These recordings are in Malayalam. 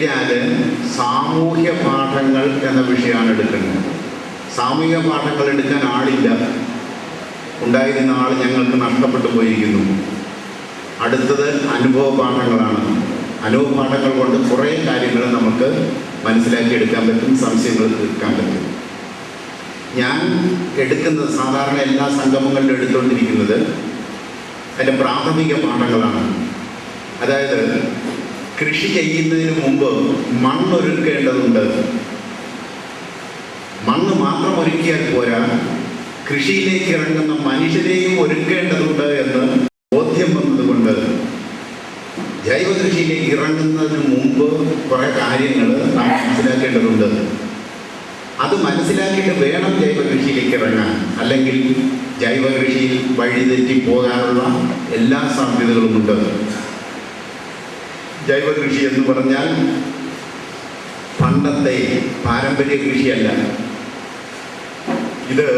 കഴിഞ്ഞാൽ സാമൂഹ്യ പാഠങ്ങൾ എന്ന വിഷയമാണ് എടുക്കുന്നത്. സാമൂഹിക പാഠങ്ങൾ എടുക്കാൻ ആളില്ല. ഉണ്ടായിരുന്ന ആൾ ഞങ്ങൾക്ക് നഷ്ടപ്പെട്ടു പോയിരിക്കുന്നു. അടുത്തത് അനുഭവ പാഠങ്ങളാണ്. അനുഭവ പാഠങ്ങൾ കൊണ്ട് കുറേ കാര്യങ്ങൾ നമുക്ക് മനസ്സിലാക്കിയെടുക്കാൻ പറ്റും, സംശയങ്ങൾ തീർക്കാൻ പറ്റും. ഞാൻ എടുക്കുന്നത് സാധാരണ എല്ലാ സംഗമങ്ങളിലും എടുത്തുകൊണ്ടിരിക്കുന്നത് അതിൻ്റെ പ്രാഥമിക പാഠങ്ങളാണ്. അതായത് കൃഷി ചെയ്യുന്നതിന് മുമ്പ് മണ്ണൊരുക്കേണ്ടതുണ്ട്. മണ്ണ് മാത്രം ഒരുക്കിയാൽ പോരാ, കൃഷിയിലേക്ക് ഇറങ്ങുന്ന മനുഷ്യരെയും ഒരുക്കേണ്ടതുണ്ട് എന്ന് ബോധ്യം വന്നതുകൊണ്ട് ജൈവ കൃഷിയിലേക്ക് ഇറങ്ങുന്നതിന് മുമ്പ് കുറേ കാര്യങ്ങൾ നാം മനസ്സിലാക്കേണ്ടതുണ്ട്. അത് മനസ്സിലാക്കിയിട്ട് വേണം ജൈവ കൃഷിയിലേക്ക് ഇറങ്ങാൻ. അല്ലെങ്കിൽ ജൈവ കൃഷിയിൽ വഴിതെറ്റി പോകാനുള്ള എല്ലാ സാധ്യതകളുമുണ്ട്. ജൈവ കൃഷി എന്ന് പറഞ്ഞാൽ പണ്ടത്തെ പാരമ്പര്യ കൃഷിയല്ല. ഇത്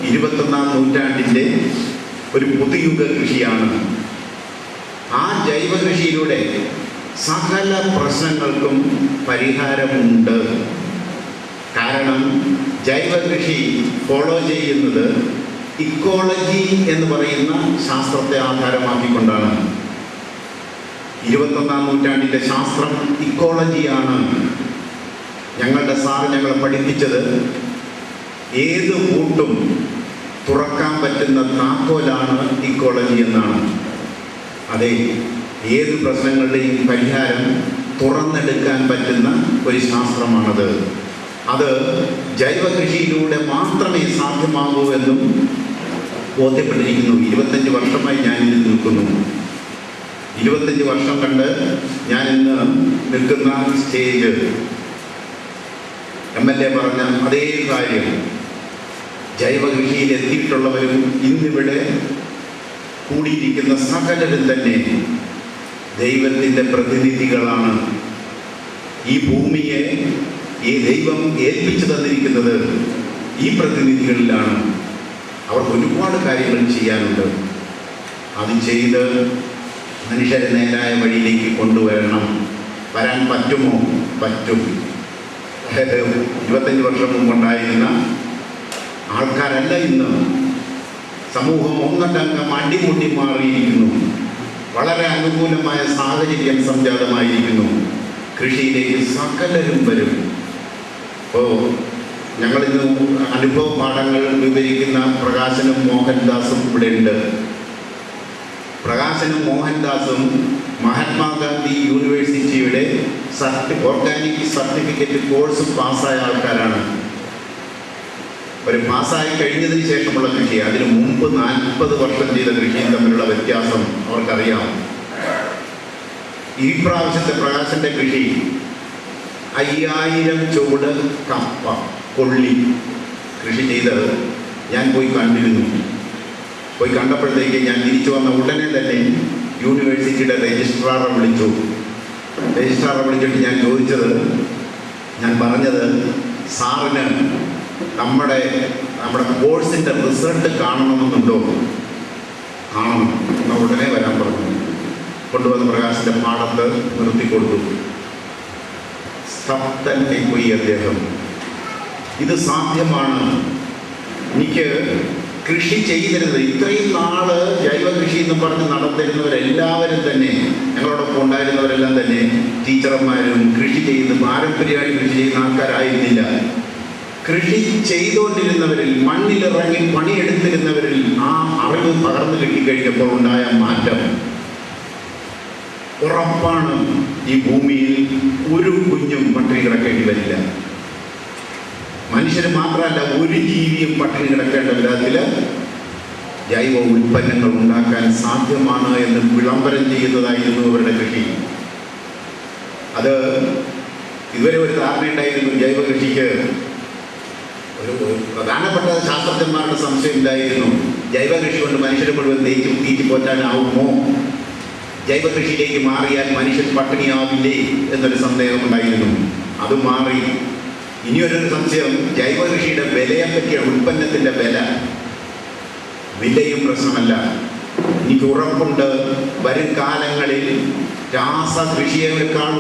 21ാം നൂറ്റാണ്ടിൻ്റെ ഒരു പുതുയുഗ കൃഷിയാണ്. ആ ജൈവ കൃഷിയിലൂടെ സകല പ്രശ്നങ്ങൾക്കും പരിഹാരമുണ്ട്. കാരണം ജൈവ കൃഷി ഫോളോ ചെയ്യുന്നത് ഇക്കോളജി എന്ന് പറയുന്ന ശാസ്ത്രത്തെ ആധാരമാക്കിക്കൊണ്ടാണ്. 21ാം നൂറ്റാണ്ടിൻ്റെ ശാസ്ത്രം ഇക്കോളജിയാണ്. ഞങ്ങളുടെ സാറ് ഞങ്ങളെ പഠിപ്പിച്ചത് ഏത് പൂട്ടും തുറക്കാൻ പറ്റുന്ന താക്കോലാണ് ഇക്കോളജി എന്നാണ്. അതെ, ഏത് പ്രശ്നങ്ങളുടെയും പരിഹാരം തുറന്നെടുക്കാൻ പറ്റുന്ന ഒരു ശാസ്ത്രമാണത്. അത് ജൈവ കൃഷിയിലൂടെ മാത്രമേ സാധ്യമാകൂ എന്നും ബോധ്യപ്പെട്ടിരിക്കുന്നു. 25 വർഷമായി ഞാനിത് നിൽക്കുന്നു. 25 വർഷം കണ്ട് ഞാൻ ഇന്ന് നിൽക്കുന്ന സ്റ്റേജ് MLA പറഞ്ഞ അതേ കാര്യം. ജൈവ കൃഷിയിൽ എത്തിയിട്ടുള്ളവരും ഇന്നിവിടെ കൂടിയിരിക്കുന്ന സകലരും തന്നെ ദൈവത്തിൻ്റെ പ്രതിനിധികളാണ്. ഈ ഭൂമിയെ ഈ ദൈവം ഏൽപ്പിച്ചു തന്നിരിക്കുന്നത് ഈ പ്രതിനിധികളിലാണ്. അവർക്ക് ഒരുപാട് കാര്യങ്ങൾ ചെയ്യാനുണ്ട്. അത് ചെയ്ത് മനുഷ്യരെ നേരായ വഴിയിലേക്ക് കൊണ്ടുവരണം. വരാൻ പറ്റുമോ? പറ്റും. 25 വർഷം മുമ്പുണ്ടായിരുന്ന ആൾക്കാരല്ല ഇന്ന്. സമൂഹം ഒന്നടങ്കം അടിമുടി മാറിയിരിക്കുന്നു. വളരെ അനുകൂലമായ സാഹചര്യം സംജാതമായിരിക്കുന്നു. കൃഷിയിലേക്ക് സകലരും വരും. അപ്പോൾ ഞങ്ങളിന്ന് അനുഭവ പാഠങ്ങൾ വിവരിക്കുന്ന പ്രകാശനും മോഹൻദാസും ഇവിടെ ഉണ്ട്. പ്രകാശനും മോഹൻദാസും മഹാത്മാഗാന്ധി യൂണിവേഴ്സിറ്റിയുടെ ഓർഗാനിക് സർട്ടിഫിക്കറ്റ് കോഴ്സ് പാസ്സായ ആൾക്കാരാണ്. ഒരു പാസ്സായി കഴിഞ്ഞതിന് ശേഷമുള്ള കൃഷി, അതിനു മുമ്പ് 40 വർഷം ചെയ്ത കൃഷിയും തമ്മിലുള്ള വ്യത്യാസം അവർക്കറിയാം. ഈ പ്രാവശ്യത്തെ പ്രകാശൻ്റെ കൃഷി 5000 ചുവട് കപ്പ കൊള്ളി കൃഷി ചെയ്തത് ഞാൻ പോയി കണ്ടിരുന്നു. പോയി കണ്ടപ്പോഴത്തേക്ക് ഞാൻ തിരിച്ചു വന്ന ഉടനെ തന്നെ യൂണിവേഴ്സിറ്റിയുടെ രജിസ്ട്രാറെ വിളിച്ചു. രജിസ്ട്രാറെ വിളിച്ചിട്ട് ഞാൻ പറഞ്ഞത് സാറിന് നമ്മുടെ കോഴ്സിൻ്റെ റിസൾട്ട് കാണണമെന്നുണ്ടോ? കാണണം. എന്നാൽ ഉടനെ വരാൻ പറഞ്ഞു. കൊണ്ടുവന്ന പ്രകാശിൻ്റെ പാടത്ത് നിർത്തിക്കൊടുത്തു. സ്തബ്ധനായി പോയി അദ്ദേഹം. ഇത് സാധ്യമാണ്. എനിക്ക് കൃഷി ചെയ്തിരുന്നത് ഇത്രയും നാള് ജൈവ കൃഷി എന്ന് പറഞ്ഞ് നടത്തിരുന്നവരെല്ലാവരും തന്നെ, ഞങ്ങളോടൊപ്പം ഉണ്ടായിരുന്നവരെല്ലാം തന്നെ ടീച്ചർമാരും കൃഷി ചെയ്ത് പാരമ്പര്യമായി കൃഷി ചെയ്യുന്ന ആൾക്കാരായിരുന്നില്ല. കൃഷി ചെയ്തുകൊണ്ടിരുന്നവരിൽ, മണ്ണിലിറങ്ങി പണിയെടുത്തിരുന്നവരിൽ ആ അറിവ് പകർന്നു കിട്ടിക്കഴിഞ്ഞപ്പോൾ ഉണ്ടായ മാറ്റം ഉറപ്പാണ്. ഈ ഭൂമിയിൽ ഒരു കുഞ്ഞും പട്ടിണി കിടക്കേണ്ടി വരില്ല. മനുഷ്യന് മാത്രമല്ല, ഒരു ജീവിയും പട്ടിണി കിടക്കേണ്ട വിധത്തിൽ ജൈവ ഉൽപ്പന്നങ്ങൾ ഉണ്ടാക്കാൻ സാധ്യമാണ് എന്ന് വിളംബരം ചെയ്യുന്നതായിരുന്നു അവരുടെ കൃഷി. അത് ഇതുവരെ ഒരു ധാരണയുണ്ടായിരുന്നു. ജൈവ കൃഷിക്ക് ഒരു പ്രധാനപ്പെട്ട ശാസ്ത്രജ്ഞന്മാരുടെ സംശയം ഉണ്ടായിരുന്നു, ജൈവ കൃഷി കൊണ്ട് മനുഷ്യരെ മുഴുവൻ തീറ്റി പോറ്റാനാവുമോ? ജൈവ കൃഷിയിലേക്ക് മാറിയാൽ മനുഷ്യൻ പട്ടിണിയാവില്ലേ എന്നൊരു സന്ദേഹം ഉണ്ടായിരുന്നു. അത് മാറി. ഇനിയൊരു സംശയം, ജൈവ കൃഷിയുടെ വിലയെ പറ്റിയാണ്. ഉൽപ്പന്നത്തിൻ്റെ വിലയും പ്രശ്നമല്ല. എനിക്ക് ഉറപ്പുണ്ട്, വരും കാലങ്ങളിൽ രാസകൃഷിയേക്കാൾ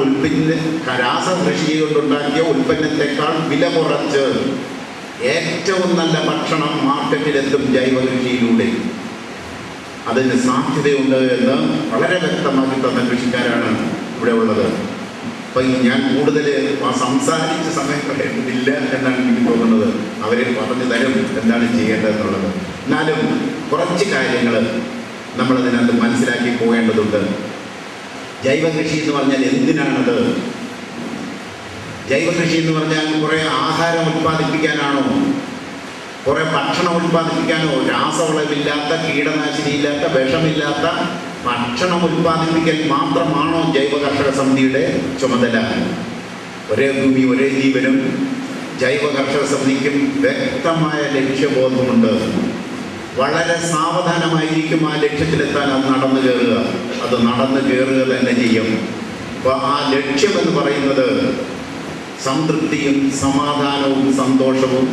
രാസകൃഷി കൊണ്ടുണ്ടാക്കിയ ഉൽപ്പന്നത്തെക്കാൾ വില കുറച്ച് ഏറ്റവും നല്ല ഭക്ഷണം മാർക്കറ്റിലെത്തും ജൈവ കൃഷിയിലൂടെ. അതിന് സാധ്യതയുണ്ട് എന്ന് വളരെ വ്യക്തമാക്കി തന്ന കൃഷിക്കാരാണ് ഇവിടെ ഉള്ളത്. അപ്പം ഞാൻ കൂടുതൽ സംസാരിച്ച് സമയം കളയുന്നില്ല എന്നാണ് എനിക്ക് തോന്നുന്നത്. അവരെ പറഞ്ഞു തരും എന്താണ് ചെയ്യേണ്ടതെന്നുള്ളത്. എന്നാലും കുറച്ച് കാര്യങ്ങൾ നമ്മളതിനകത്ത് മനസ്സിലാക്കി പോകേണ്ടതുണ്ട്. ജൈവ കൃഷി എന്ന് പറഞ്ഞാൽ എന്തിനാണത്? ജൈവ കൃഷി എന്ന് പറഞ്ഞാൽ കുറേ ആഹാരം ഉൽപ്പാദിപ്പിക്കാനാണോ? കുറേ ഭക്ഷണം ഉൽപ്പാദിപ്പിക്കാനോ? രാസവളമില്ലാത്ത, കീടനാശിനിയില്ലാത്ത, വിഷമില്ലാത്ത ഭക്ഷണം ഉൽപ്പാദിപ്പിക്കൽ മാത്രമാണോ ജൈവ കർഷക സമിതിയുടെ ചുമതല? ഒരേ ഭൂമി ഒരേ ജീവനും ജൈവ കർഷക സമിതിക്കും വ്യക്തമായ ലക്ഷ്യബോധമുണ്ട്. വളരെ സാവധാനമായിരിക്കും ആ ലക്ഷ്യത്തിലെത്താൻ അത് നടന്നു കയറുക തന്നെ ചെയ്യും. അപ്പോൾ ആ ലക്ഷ്യമെന്ന് പറയുന്നത് സംതൃപ്തിയും സമാധാനവും സന്തോഷവും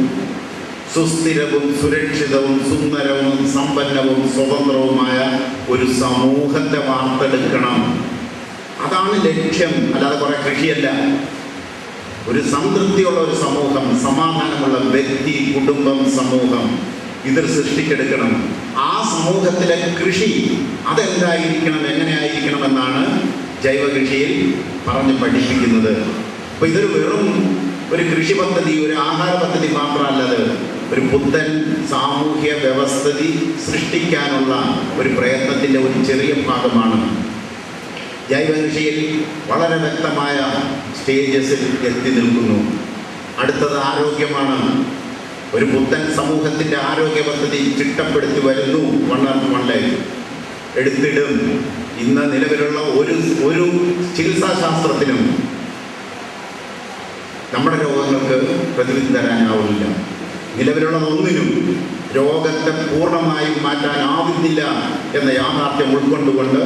സുസ്ഥിരവും സുരക്ഷിതവും സുന്ദരവും സമ്പന്നവും സ്വതന്ത്രവുമായ ഒരു സമൂഹത്തെ വാർത്തെടുക്കണം. അതാണ് ലക്ഷ്യം, അല്ലാതെ കുറെ കൃഷിയല്ല. ഒരു സംതൃപ്തിയുള്ള ഒരു സമൂഹം, സമാധാനമുള്ള വ്യക്തി, കുടുംബം, സമൂഹം, ഇത് സൃഷ്ടിച്ചെടുക്കണം. ആ സമൂഹത്തിലെ കൃഷി അതെന്തായിരിക്കണം, എങ്ങനെയായിരിക്കണം എന്നാണ് ജൈവ കൃഷിയിൽ പറഞ്ഞ് പഠിപ്പിക്കുന്നത്. അപ്പോൾ ഇതൊരു വെറും ഒരു കൃഷി പദ്ധതി, ഒരു ആഹാര പദ്ധതി മാത്രമല്ലത്. ഒരു പുത്തൻ സാമൂഹ്യ വ്യവസ്ഥിതി സൃഷ്ടിക്കാനുള്ള ഒരു പ്രയത്നത്തിൻ്റെ ഒരു ചെറിയ ഭാഗമാണ്. ജൈവ കൃഷിയിൽ വളരെ വ്യക്തമായ സ്റ്റേജസിൽ എത്തി നിൽക്കുന്നു. അടുത്തത് ആരോഗ്യമാണ്. ഒരു പുത്തൻ സമൂഹത്തിൻ്റെ ആരോഗ്യ പദ്ധതി ചിട്ടപ്പെടുത്തി വരുന്നു. എടുത്തിടും. ഇന്ന് നിലവിലുള്ള ഒരു ചികിത്സാശാസ്ത്രത്തിനും നമ്മുടെ രോഗങ്ങൾക്ക് പ്രതിവിധി തരാനാവില്ല. നിലവിലുള്ളതൊന്നിനും രോഗത്തെ പൂർണ്ണമായും മാറ്റാനാവുന്നില്ല എന്ന യാഥാർത്ഥ്യം ഉൾക്കൊണ്ടുകൊണ്ട്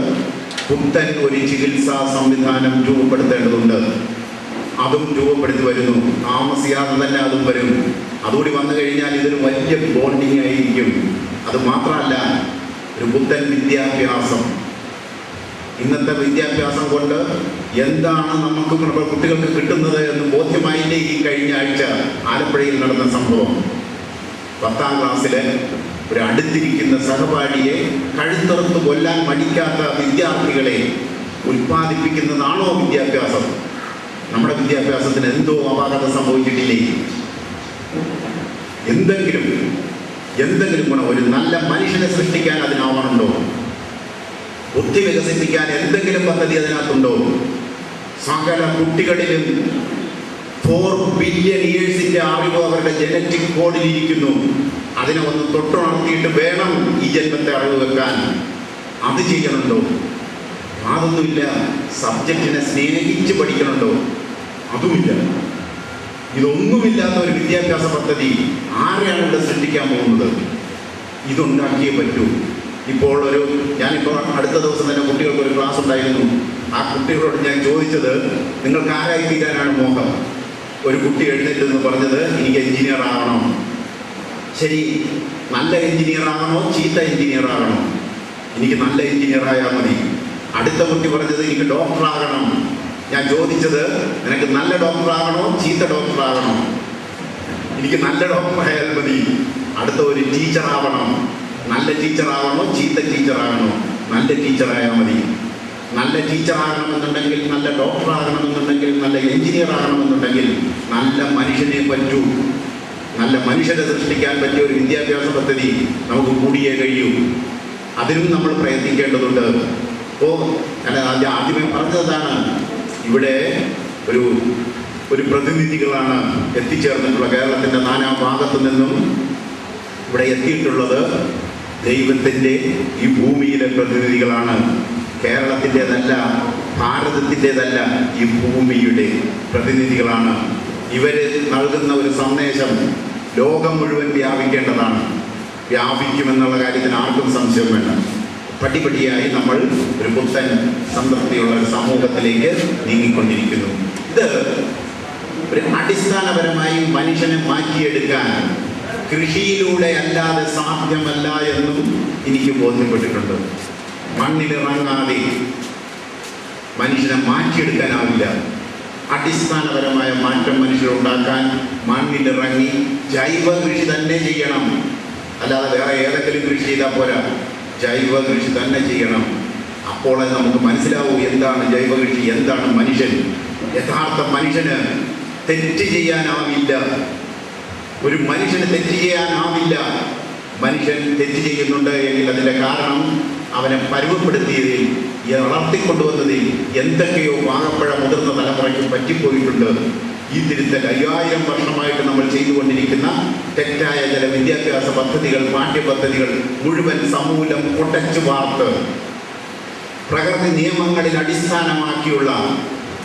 പുത്തൻ ഒരു ചികിത്സാ സംവിധാനം രൂപപ്പെടുത്തേണ്ടതുണ്ട്. അതും രൂപപ്പെടുത്തി വരുന്നു. താമസിയാതെ തന്നെ അതും വരും. അതുകൂടി വന്നു കഴിഞ്ഞാൽ ഇതൊരു വലിയ ബോണ്ടിങ് ആയിരിക്കും. അത് മാത്രമല്ല, ഒരു പുത്തൻ വിദ്യാഭ്യാസം. ഇന്നത്തെ വിദ്യാഭ്യാസം കൊണ്ട് എന്താണ് നമുക്ക് കുട്ടികൾക്ക് കിട്ടുന്നത് എന്ന് ബോധ്യമായില്ലേ ഈ കഴിഞ്ഞ ആഴ്ച ആലപ്പുഴയിൽ നടന്ന സംഭവം. 10ാം ക്ലാസ്സിലെ ഒരു അടുത്തിരിക്കുന്ന സഹപാഠിയെ കഴുത്തറുത്ത് കൊല്ലാൻ മടിക്കാത്ത വിദ്യാർത്ഥികളെ ഉൽപ്പാദിപ്പിക്കുന്നതാണോ വിദ്യാഭ്യാസം? നമ്മുടെ വിദ്യാഭ്യാസത്തിന് എന്തോ അപാകത സംഭവിച്ചിട്ടില്ലേ? എന്തെങ്കിലും ഗുണം, ഒരു നല്ല മനുഷ്യനെ സൃഷ്ടിക്കാൻ അതിനാവണുണ്ടോ? ബുദ്ധി വികസിപ്പിക്കാൻ എന്തെങ്കിലും പദ്ധതി അതിനകത്തുണ്ടോ? സകല കുട്ടികളിലും 4 ബില്യൺ ഇയേഴ്സിന്റെ അറിവ് അവരുടെ ജനറ്റിക് കോഡിലിരിക്കുന്നു. അതിനെ ഒന്ന് തൊട്ടുണർത്തിയിട്ട് വേണം ഈ ജന്മത്തെ അറിവ് വെക്കാൻ. അത് ചെയ്യണുണ്ടോ? അതൊന്നുമില്ല. സബ്ജക്റ്റിനെ സ്നേഹിച്ച് പഠിക്കണുണ്ടോ? അതുമില്ല. ഇതൊന്നുമില്ലാത്ത ഒരു വിദ്യാഭ്യാസ പദ്ധതി ആരെയാണ് ഇവിടെ സൃഷ്ടിക്കാൻ പോകുന്നത്? ഇതുണ്ടാക്കിയേ പറ്റൂ. ഇപ്പോൾ ഞാനിപ്പോൾ അടുത്ത ദിവസം തന്നെ കുട്ടികൾക്ക് ഒരു ക്ലാസ് ഉണ്ടായിരുന്നു. ആ കുട്ടികളോട് ഞാൻ ചോദിച്ചത്, നിങ്ങൾക്ക് ആരായി തീരാനാണ് മോഹം? ഒരു കുട്ടി എഴുന്നേറ്റെന്ന് പറഞ്ഞത്, എനിക്ക് എഞ്ചിനീയർ ആകണം. ശരി, നല്ല എഞ്ചിനീയർ ആകണോ ചീത്ത എഞ്ചിനീയർ ആകണോ? എനിക്ക് നല്ല എഞ്ചിനീയർ ആയാൽ മതി. അടുത്ത കുട്ടി പറഞ്ഞത്, എനിക്ക് ഡോക്ടർ ആകണം. ഞാൻ ചോദിച്ചത്, നിനക്ക് നല്ല ഡോക്ടർ ആകണോ ചീത്ത ഡോക്ടർ ആകണോ? എനിക്ക് നല്ല ഡോക്ടർ ആയാൽ മതി. അടുത്ത ഒരു ടീച്ചർ ആവണം. നല്ല ടീച്ചർ ആകണോ ചീത്ത ടീച്ചർ ആകണോ? നല്ല ടീച്ചർ ആയാൽ മതി. നല്ല ടീച്ചർ ആകണമെന്നുണ്ടെങ്കിൽ, നല്ല ഡോക്ടർ ആകണമെന്നുണ്ടെങ്കിൽ, നല്ല എഞ്ചിനീയർ ആകണമെന്നുണ്ടെങ്കിൽ നല്ല മനുഷ്യനെ പറ്റൂ. നല്ല മനുഷ്യരെ സൃഷ്ടിക്കാൻ പറ്റിയ ഒരു വിദ്യാഭ്യാസ പദ്ധതി നമുക്ക് കൂടിയേ കഴിയൂ. അതിനും നമ്മൾ പ്രയത്നിക്കേണ്ടതുണ്ട്. അപ്പോൾ ആദ്യമേ പറഞ്ഞതാണ്, ഇവിടെ ഒരു പ്രതിനിധികളാണ് എത്തിച്ചേർന്നിട്ടുള്ള. കേരളത്തിൻ്റെ നാനാ ഭാഗത്തു നിന്നും ഇവിടെ എത്തിയിട്ടുള്ളത് ദൈവത്തിൻ്റെ ഈ ഭൂമിയിലെ പ്രതിനിധികളാണ്. കേരളത്തിൻ്റെതല്ല, ഭാരതത്തിൻ്റെതല്ല, ഈ ഭൂമിയുടെ പ്രതിനിധികളാണ്. ഇവർ നൽകുന്ന ഒരു സന്ദേശം ലോകം മുഴുവൻ വ്യാപിക്കേണ്ടതാണ്. വ്യാപിക്കുമെന്നുള്ള കാര്യത്തിന് ആർക്കും സംശയം വേണ്ട. പടിപടിയായി നമ്മൾ ഒരു പുത്തൻ സംതൃപ്തിയുള്ള ഒരു സമൂഹത്തിലേക്ക് നീങ്ങിക്കൊണ്ടിരിക്കുന്നു. ഇത് ഒരു അടിസ്ഥാനപരമായി മനുഷ്യനെ മാറ്റിയെടുക്കാൻ കൃഷിയിലൂടെ അല്ലാതെ സാധ്യമല്ല എന്നും എനിക്ക് ബോധ്യപ്പെട്ടിട്ടുണ്ട്. മണ്ണിലിറങ്ങാതെ മനുഷ്യനെ മാറ്റിയെടുക്കാനാവില്ല. അടിസ്ഥാനപരമായ മാറ്റം മനുഷ്യരുണ്ടാക്കാൻ മണ്ണിലിറങ്ങി ജൈവ കൃഷി തന്നെ ചെയ്യണം. അല്ലാതെ വേറെ ഏതെങ്കിലും കൃഷി ചെയ്താൽ പോരാ, ജൈവ കൃഷി തന്നെ ചെയ്യണം. അപ്പോൾ നമുക്ക് മനസ്സിലാവൂ എന്താണ് ജൈവ കൃഷി, എന്താണ് മനുഷ്യൻ. യഥാർത്ഥ മനുഷ്യന് തെറ്റ് ചെയ്യാനാവില്ല. ഒരു മനുഷ്യന് തെറ്റ് ചെയ്യാനാവില്ല. മനുഷ്യൻ തെറ്റ് ചെയ്യുന്നുണ്ട് എങ്കിൽ അതിൻ്റെ കാരണം അവനെ പരുവപ്പെടുത്തിയതിൽ, വളർത്തിക്കൊണ്ടുവന്നതിൽ എന്തൊക്കെയോ വാഴപ്പഴ മുതിർന്ന തലമുറയ്ക്ക് പറ്റിപ്പോയിട്ടുണ്ട്. ഈ തിരുത്തൽ 5000 വർഷമായിട്ട് നമ്മൾ ചെയ്തുകൊണ്ടിരിക്കുന്ന തെറ്റായ ചില വിദ്യാഭ്യാസ പദ്ധതികൾ, പാഠ്യപദ്ധതികൾ മുഴുവൻ സമൂലം പൊട്ടച്ചു വാർത്ത് പ്രകൃതി നിയമങ്ങളിൽ അടിസ്ഥാനമാക്കിയുള്ള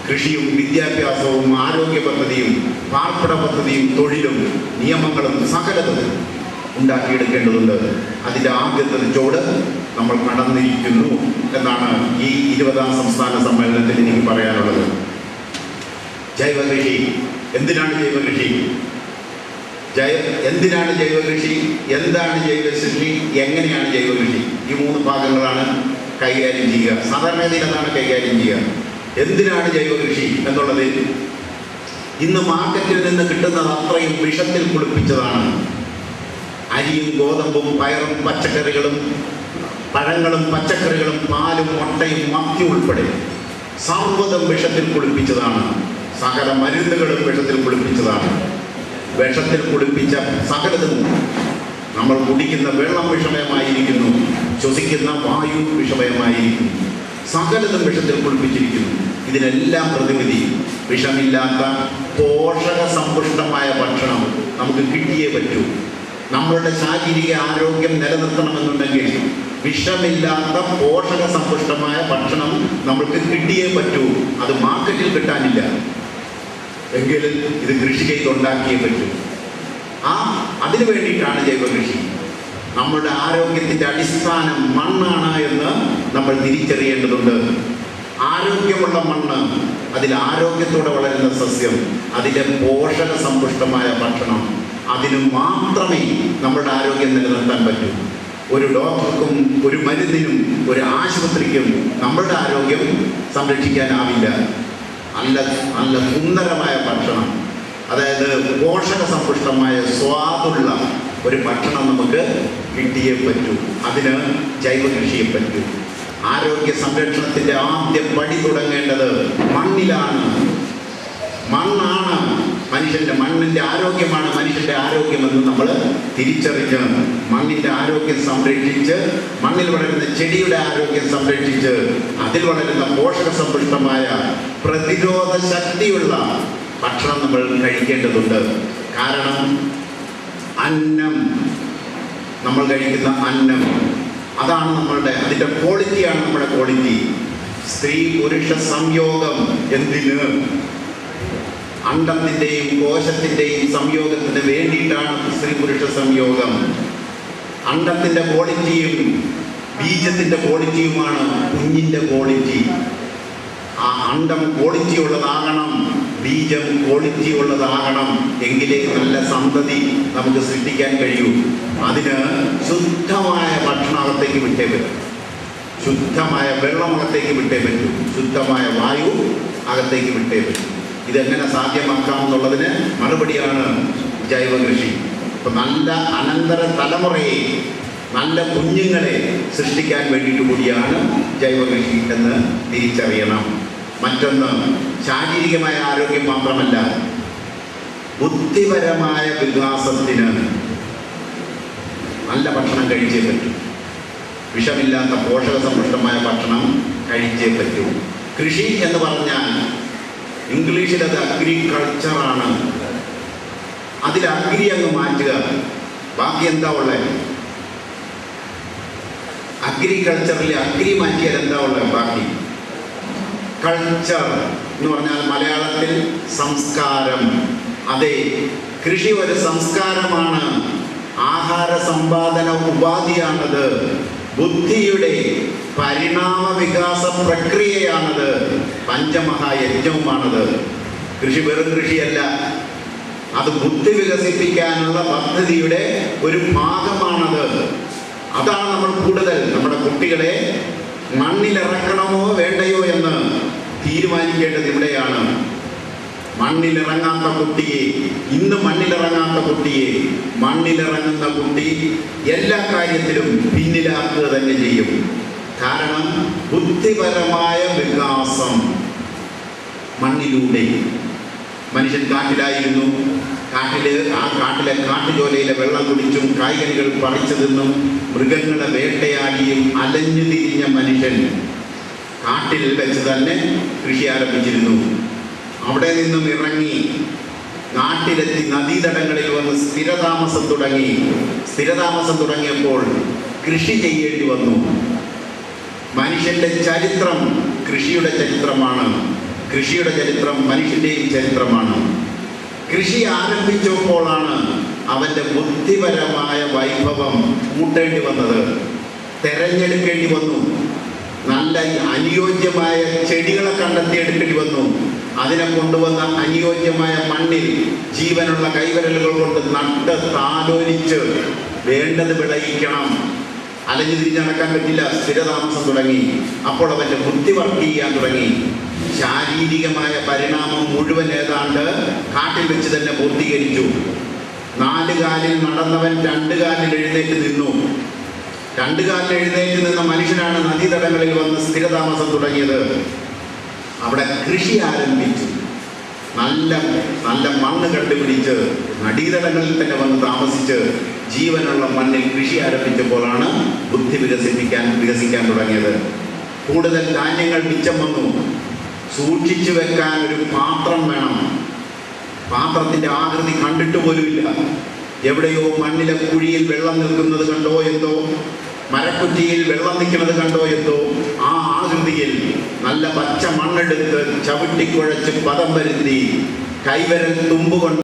കൃഷിയും വിദ്യാഭ്യാസവും ആരോഗ്യ പദ്ധതിയും പാർപ്പിട പദ്ധതിയും തൊഴിലും നിയമങ്ങളും സകലതും ഉണ്ടാക്കിയെടുക്കേണ്ടതുണ്ട്. അതിൻ്റെ ആദ്യത്തെ ചുവട് നമ്മൾ കടന്നിരിക്കുന്നു എന്നാണ് ഈ 20ാം സംസ്ഥാന സമ്മേളനത്തിൽ എനിക്ക് പറയാനുള്ളത്. ജൈവ കൃഷി, എന്തിനാണ് ജൈവ കൃഷി? എന്തിനാണ് ജൈവ കൃഷി? എന്താണ് ജൈവ കൃഷി? എങ്ങനെയാണ് ജൈവ കൃഷി? ഈ 3 ഭാഗങ്ങളാണ് കൈകാര്യം ചെയ്യുക. സാധാരണഗതിയിൽ അതാണ് കൈകാര്യം ചെയ്യുക. എന്തിനാണ് ജൈവ കൃഷി എന്നുള്ളത്, ഇന്ന് മാർക്കറ്റിൽ നിന്ന് കിട്ടുന്നത് അത്രയും വിഷത്തിൽ കുളിപ്പിച്ചതാണ്. അരിയും ഗോതമ്പും പയറും പച്ചക്കറികളും പഴങ്ങളും പച്ചക്കറികളും പാലും മുട്ടയും മത്തി ഉൾപ്പെടെ സർവ്വതും വിഷത്തിൽ കുളിപ്പിച്ചതാണ്. സകല മരുന്നുകളും വിഷത്തിൽ കുളിപ്പിച്ചതാണ്. വിഷത്തിൽ കുളിപ്പിച്ച സകലതും, നമ്മൾ കുടിക്കുന്ന വെള്ളം വിഷമയമായിരിക്കുന്നു, ശ്വസിക്കുന്ന വായു വിഷമയമായിരിക്കുന്നു, സകലതും വിഷത്തിൽ കുളിപ്പിച്ചിരിക്കുന്നു. ഇതിനെല്ലാം പ്രതിവിധി വിഷമില്ലാത്ത പോഷക സമ്പുഷ്ടമായ ഭക്ഷണം നമുക്ക് കിട്ടിയേ പറ്റൂ. നമ്മളുടെ ശാരീരിക ആരോഗ്യം നിലനിർത്തണമെന്നുണ്ടെങ്കിൽ വിഷമില്ലാത്ത പോഷക സമ്പുഷ്ടമായ ഭക്ഷണം നമ്മൾക്ക് കിട്ടിയേ പറ്റൂ. അത് മാർക്കറ്റിൽ കിട്ടാനില്ല. എങ്കിലും ഇത് കൃഷി ചെയ്തുണ്ടാക്കിയേ പറ്റൂ. അതിനു വേണ്ടിയിട്ടാണ് ജൈവ കൃഷി. നമ്മുടെ ആരോഗ്യത്തിൻ്റെ അടിസ്ഥാനം മണ്ണാണ് എന്ന് നമ്മൾ തിരിച്ചറിയേണ്ടതുണ്ട്. ആരോഗ്യമുള്ള മണ്ണ്, അതിൽ ആരോഗ്യത്തോടെ വളരുന്ന സസ്യം, അതിലെ പോഷക സമ്പുഷ്ടമായ ഭക്ഷണം, അതിന് മാത്രമേ നമ്മുടെ ആരോഗ്യം നിലനിർത്താൻ പറ്റൂ. ഒരു ഡോക്ടർക്കും ഒരു മരുന്നിനും ഒരു ആശുപത്രിക്കും നമ്മളുടെ ആരോഗ്യം സംരക്ഷിക്കാനാവില്ല. നല്ല സുന്ദരമായ ഭക്ഷണം, അതായത് പോഷക സമ്പുഷ്ടമായ സ്വാദുള്ള ഒരു ഭക്ഷണം നമുക്ക് കിട്ടിയേ പറ്റൂ. അതിന് ജൈവ കൃഷിയെ പറ്റൂ. ആരോഗ്യ സംരക്ഷണത്തിൻ്റെ ആദ്യ പടി തുടങ്ങേണ്ടത് മണ്ണിലാണ്. മണ്ണാണ് മണ്ണിൻ്റെ ആരോഗ്യമാണ് മനുഷ്യൻ്റെ ആരോഗ്യമെന്ന് നമ്മൾ തിരിച്ചറിഞ്ഞ് മണ്ണിൻ്റെ ആരോഗ്യം സംരക്ഷിച്ച്, മണ്ണിൽ വളരുന്ന ചെടിയുടെ ആരോഗ്യം സംരക്ഷിച്ച്, അതിൽ വളരുന്ന പോഷക സമ്പുഷ്ടമായ പ്രതിരോധ ശക്തിയുള്ള ഭക്ഷണം നമ്മൾ കഴിക്കേണ്ടതുണ്ട്. കാരണം അന്നം, നമ്മൾ കഴിക്കുന്ന അന്നം, അതാണ് അതിൻ്റെ ക്വാളിറ്റിയാണ് നമ്മുടെ ക്വാളിറ്റി. സ്ത്രീ പുരുഷ സംയോഗം എന്തിന്? അണ്ടത്തിൻ്റെയും കോശത്തിൻ്റെയും സംയോഗത്തിന് വേണ്ടിയിട്ടാണ് സ്ത്രീ പുരുഷ സംയോഗം. അണ്ടത്തിൻ്റെ ക്വാളിറ്റിയും ബീജത്തിൻ്റെ ക്വാളിറ്റിയുമാണ് കുഞ്ഞിൻ്റെ ക്വാളിറ്റി. ആ അണ്ടം ക്വാളിറ്റി ഉള്ളതാകണം, ബീജം ക്വാളിറ്റി ഉള്ളതാകണം. എങ്കിലേ നല്ല സന്തതി നമുക്ക് സൃഷ്ടിക്കാൻ കഴിയൂ. അതിന് ശുദ്ധമായ ഭക്ഷണം അകത്തേക്ക് വിട്ടേ പറ്റും, ശുദ്ധമായ വെള്ളം അകത്തേക്ക് വിട്ടേ പറ്റൂ, ശുദ്ധമായ വായു അകത്തേക്ക് വിട്ടേ പറ്റൂ. ഇതെങ്ങനെ സാധ്യമാക്കാം എന്നുള്ളതിന് മറുപടിയാണ് ജൈവ കൃഷി. അപ്പം നല്ല അനന്തര തലമുറയെ, നല്ല കുഞ്ഞുങ്ങളെ സൃഷ്ടിക്കാൻ വേണ്ടിയിട്ട് കൂടിയാണ് ജൈവ കൃഷി എന്ന് തിരിച്ചറിയണം. മറ്റൊന്ന്, ശാരീരികമായ ആരോഗ്യം മാത്രമല്ല, ബുദ്ധിപരമായ വികാസത്തിന് നല്ല ഭക്ഷണം കഴിച്ചേ പറ്റൂ. വിഷമില്ലാത്ത പോഷക സമ്പുഷ്ടമായ ഭക്ഷണം കഴിച്ചേ പറ്റൂ. കൃഷി എന്ന് പറഞ്ഞാൽ ഇംഗ്ലീഷിൽ അത് അഗ്രികൾച്ചറാണ്. അതിൽ അഗ്രി അങ്ങ് മാറ്റുക, ബാക്കി എന്താ ഉള്ളത്? അഗ്രികൾച്ചറിൽ അഗ്രി മാറ്റിയാൽ എന്താ ഉള്ളത്? ബാക്കി കൾച്ചർ എന്ന് പറഞ്ഞാൽ മലയാളത്തിൽ സംസ്കാരം. അതെ, കൃഷി ഒരു സംസ്കാരമാണ്, ആഹാര സമ്പാദന ഉപാധിയാണത്, ബുദ്ധിയുടെ പരിണാമ വികാസ പ്രക്രിയയാണത്, പഞ്ചമഹായജ്ഞവുമാണത്. കൃഷി വെറും കൃഷിയല്ല, അത് ബുദ്ധി വികസിപ്പിക്കാനുള്ള പദ്ധതിയുടെ ഒരു ഭാഗമാണത്. അതാണ് നമ്മൾ കൂടുതൽ നമ്മുടെ കുട്ടികളെ മണ്ണിലിറക്കണമോ വേണ്ടയോ എന്ന് തീരുമാനിക്കേണ്ടത് ഇവിടെയാണ്. മണ്ണിലിറങ്ങാത്ത കുട്ടിയെ, ഇന്ന് മണ്ണിലിറങ്ങാത്ത കുട്ടിയെ മണ്ണിലിറങ്ങുന്ന കുട്ടി എല്ലാ കാര്യത്തിലും പിന്നിലാക്കുക തന്നെ ചെയ്യും. കാരണം ബുദ്ധിപരമായ വികാസം മണ്ണിലൂടെ. മനുഷ്യൻ കാട്ടിലായിരുന്നു. കാട്ടിലെ കാട്ടുചോലയിലെ വെള്ളം കുടിച്ചും കായ്കനികൾ പറിച്ചു തിന്നും മൃഗങ്ങളെ വേട്ടയാടിയും അലഞ്ഞു തിരിഞ്ഞ മനുഷ്യൻ കാട്ടിൽ വെച്ച് തന്നെ കൃഷി ആരംഭിച്ചിരുന്നു. അവിടെ നിന്നും ഇറങ്ങി നാട്ടിലെത്തി നദീതടങ്ങളിൽ വന്ന് സ്ഥിരതാമസം തുടങ്ങിയപ്പോൾ കൃഷി ചെയ്യേണ്ടി വന്നു. മനുഷ്യന്റെ ചരിത്രം കൃഷിയുടെ ചരിത്രമാണ്. കൃഷിയുടെ ചരിത്രം മനുഷ്യന്റെയും ചരിത്രമാണ്. കൃഷി ആരംഭിച്ചപ്പോഴാണ് അവന്റെ ബുദ്ധിപരമായ വൈഭവം കൂട്ടേണ്ടി വന്നത്, തെരഞ്ഞെടുക്കേണ്ടി വന്നു. നല്ല അനുയോജ്യമായ ചെടികളെ കണ്ടെത്തിയെടുക്കേണ്ടി വന്നു. അതിനെ കൊണ്ടുവന്ന അനുയോജ്യമായ മണ്ണിൽ ജീവനുള്ള കൈവിരലുകൾ കൊണ്ട് നട്ട് താലോലിച്ച് വേണ്ടത് വിളയിക്കണം. അലഞ്ഞു തിരിഞ്ഞ് നടക്കാൻ പറ്റില്ല. സ്ഥിരതാമസം തുടങ്ങി. അപ്പോൾ അവന്റെ ബുദ്ധി വർക്ക് ചെയ്യാൻ തുടങ്ങി. ശാരീരികമായ പരിണാമം മുഴുവൻ ഏതാണ്ട് കാട്ടിൽ വെച്ച് തന്നെ പൂർത്തീകരിച്ചു. 4 കാലിൽ നടന്നവൻ 2 കാലിൽ എഴുന്നേറ്റ് നിന്നു. 2 കാലിൽ എഴുന്നേറ്റ് നിന്ന മനുഷ്യനാണ് നദീതടങ്ങളിൽ വന്ന് സ്ഥിരതാമസം തുടങ്ങിയത്. അവിടെ കൃഷി ആരംഭിച്ചു. നല്ല നല്ല മണ്ണ് കണ്ടുപിടിച്ച് നദീതടങ്ങളിൽ തന്നെ വന്ന് താമസിച്ച് ജീവനുള്ള മണ്ണിൽ കൃഷി ആരംഭിച്ചപ്പോഴാണ് ബുദ്ധി വികസിക്കാൻ തുടങ്ങിയത്. കൂടുതൽ ധാന്യങ്ങൾ മിച്ചം വന്നു. സൂക്ഷിച്ചു വെക്കാൻ ഒരു പാത്രം വേണം. പാത്രത്തിന്റെ ആകൃതി കണ്ടിട്ട് പോലുമില്ല. എവിടെയോ മണ്ണിലെ കുഴിയിൽ വെള്ളം നിൽക്കുന്നത് കണ്ടോ എന്തോ, മരക്കുറ്റിയിൽ വെള്ളം നിൽക്കുന്നത് കണ്ടോ എന്തോ, ആ ആകൃതിയിൽ നല്ല പച്ച മണ്ണെടുത്ത് ചവിട്ടിക്കുഴച്ച് പദം വരുത്തി കൈവിരൽ തുമ്പുകൊണ്ട്